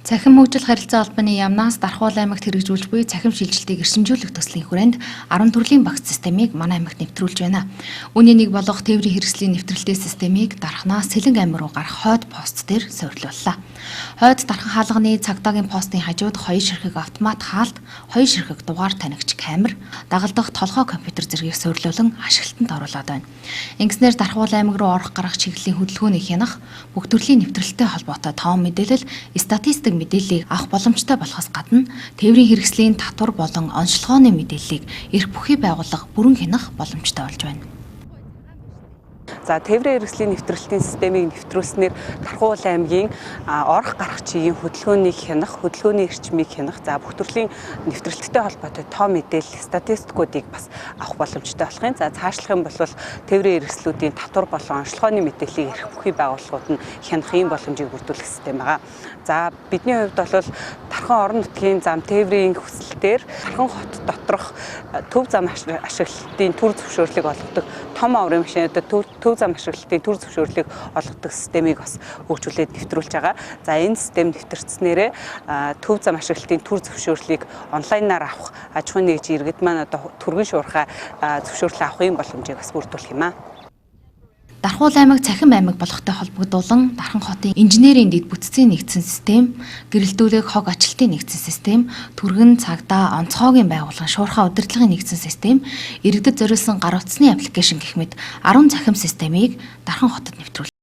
Цахим хөгжил харилцаа албаны яамнаас Дархуул аймагт хэрэгжүүлж буй цахим шилжилтийг эрчимжүүлэх төслийн хүрээнд 10 төрлийн багц системийг манай аймагт нэвтрүүлж байна. Үүний нэг болох тээврийн хэрэгслийн нэвтрэлтийн системийг Дарханаас Сэлэнг аймаг руу гарах хойд пост дээр суурилууллаа. Хойд Дархан хаалганы цагдаагийн постын хажууд 2 ширхэг автомат хаалт, 2 ширхэг дугаар танигч камер, дагалдах толгой компьютер зэргийг суурилуулан ашиглалтанд оруулаад байна. Ингэснээр Дархуул аймаг руу орох гарах чиглэлийн хөдөлгөөний хянах, бүх төрлийн нэвтрэлттэй холбоотой тоон мэдээлэл, статистик мэдээллийг авах боломжтой болохоос гадна тээврийн хэрэгслийн татвар болон онцлогооны мэдээллийг эрх бүхий байгууллага бүрэн хянах боломжтой болж байна. За тээврийн хэрэгслийн нэвтрэлтийн системийг нэвтрүүлснээр Дархуул аймгийн орох гарах чигийн хөдөлгөөнийг хянах, хөдөлгөөний эрчмийг хянах, за бүх төрлийн нэвтрэлттэй холбоотой тоо мэдээлэл, статистикуудыг бас авах боломжтой болох юм. За цаашлах юм бол тээврийн хэрэгслүүдийн татвар болон онцлогооны мэдээллийг эрх бүхий байгууллагууд нь хянах ийм боломжийг бүрдүүлэх систем байгаа. За бидний хувьд бол Дархан орон нутгийн зам тээврийн хүсэлтээр Дархан хот доторх төв зам ашиглалтын төр зөвшөөрлийг олгодог том аврын машинуудад төв зам ашиглалтын төр зөвшөөрлийг олгодог системийг бас хөгжүүлээд нэвтрүүлж байгаа. За энэ систем нэвтрэгдснээрээ төв зам ашиглалтын төр зөвшөөрлийг онлайнаар авах аж ахуйн нэгжийн иргэд маань одоо түргэн шуурхай зөвшөөрлөө авахын боломжийг бас бүрдүүлэх юм аа. Дархуул аймаг цахим аймаг болохтой холбогдуулан Дархан хотын инженерийн дэд бүтцийн нэгдсэн систем, гэрэлтүүлэг хог ачлалтын нэгдсэн систем, түргэн цагдаа онцгойгийн байгууллагын шуурхай удирдлагын нэгдсэн систем, иргэдэд зориулсан гар утасны аппликейшн гэх мэт 10 цахим системийг Дархан хотод нэвтрүүлсэн.